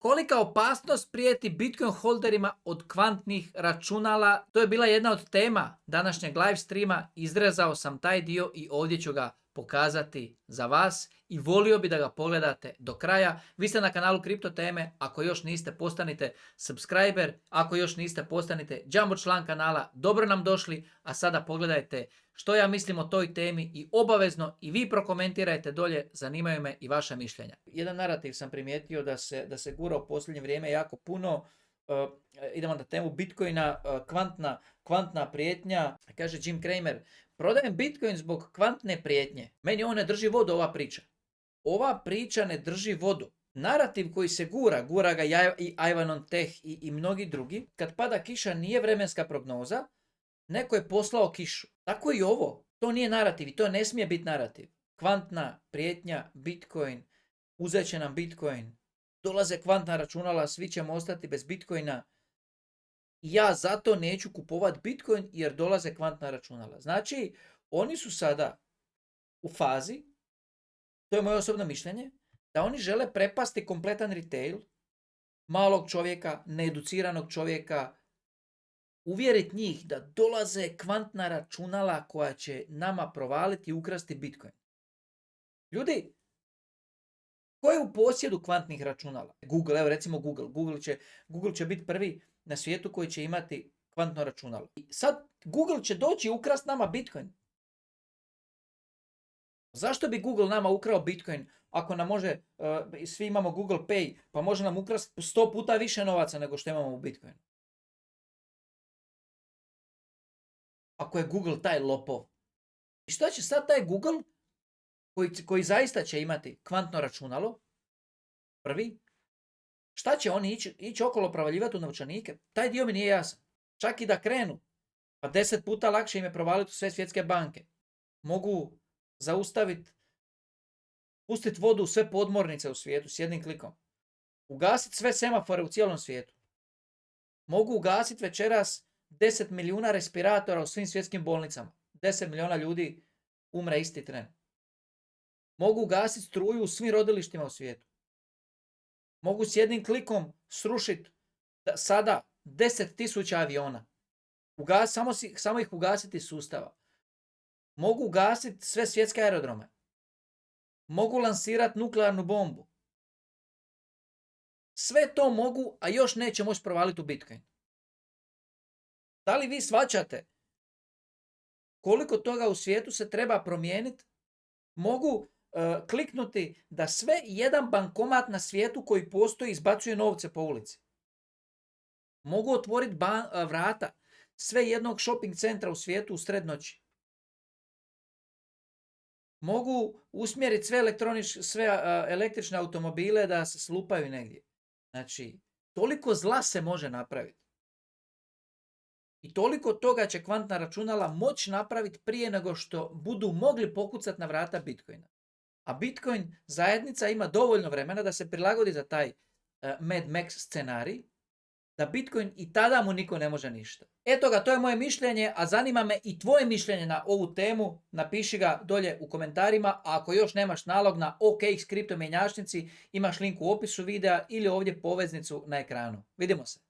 Kolika opasnost prijeti Bitcoin holderima od kvantnih računala? To je bila jedna od tema današnjeg live streama. Izrezao sam taj dio i ovdje ću ga pokazati za vas i volio bi da ga pogledate do kraja. Vi ste na kanalu Kripto teme. Ako još niste, postanite subscriber. Ako još niste, postanite jumbo član kanala. Dobro nam došli. A sada pogledajte što ja mislim o toj temi i obavezno i vi prokomentirajte dolje, zanimaju me i vaša mišljenja. Jedan narativ sam primijetio da se gura u posljednje vrijeme jako puno. Idemo na temu Bitcoina, kvantna prijetnja. Kaže Jim Cramer, prodajem Bitcoin zbog kvantne prijetnje. Meni on ne drži vodu, ova priča. Ova priča ne drži vodu. Narativ koji se gura ga i Ivan on Tech i mnogi drugi. Kad pada kiša nije vremenska prognoza, neko je poslao kišu. Tako i ovo. To nije narativ i to ne smije biti narativ. Kvantna prijetnja, Bitcoin, uzet će nam Bitcoin, dolaze kvantna računala, svi ćemo ostati bez Bitcoina. Ja zato neću kupovati Bitcoin jer dolaze kvantna računala. Znači, oni su sada u fazi, to je moje osobno mišljenje, da oni žele prepasti kompletan retail, malog čovjeka, needuciranog čovjeka, uvjeriti njih da dolaze kvantna računala koja će nama provaliti i ukrasti Bitcoin. Ljudi, ko je u posjedu kvantnih računala? Google, evo recimo Google. Google će biti prvi na svijetu koji će imati kvantno računalo. I sad Google će doći i ukrasti nama Bitcoin. Zašto bi Google nama ukrao Bitcoin ako nam može, svi imamo Google Pay, pa može nam ukrasti 100 puta više novaca nego što imamo u Bitcoinu? Ako je Google taj lopov. I šta će sad taj Google, koji zaista će imati kvantno računalo, prvi, šta će oni ići okolo provaljivati u novčanike? Taj dio mi nije jasan. Čak i da krenu, pa 10 puta lakše im je provaliti u sve svjetske banke. Mogu zaustaviti, pustiti vodu u sve podmornice u svijetu s jednim klikom. Ugasiti sve semafore u cijelom svijetu. Mogu ugasiti večeras 10 milijuna respiratora u svim svjetskim bolnicama. 10 milijuna ljudi umre isti tren. Mogu ugasiti struju u svim rodilištima u svijetu. Mogu s jednim klikom srušiti sada 10.000 aviona. Samo ih ugasiti iz sustava. Mogu ugasiti sve svjetske aerodrome. Mogu lansirati nuklearnu bombu. Sve to mogu, a još neće moći provaliti u Bitcoin. Da li vi shvaćate koliko toga u svijetu se treba promijeniti? Mogu kliknuti da sve jedan bankomat na svijetu koji postoji izbacuje novce po ulici. Mogu otvoriti vrata sve jednog shopping centra u svijetu u sred noći. Mogu usmjeriti sve električne automobile da se slupaju negdje. Znači, toliko zla se može napraviti. I toliko toga će kvantna računala moći napraviti prije nego što budu mogli pokucati na vrata Bitcoina. A Bitcoin zajednica ima dovoljno vremena da se prilagodi za taj Mad Max scenarij, da Bitcoin i tada mu niko ne može ništa. Eto ga, to je moje mišljenje, a zanima me i tvoje mišljenje na ovu temu. Napiši ga dolje u komentarima, a ako još nemaš nalog na OKX kripto mjenjačnici, imaš link u opisu videa ili ovdje poveznicu na ekranu. Vidimo se.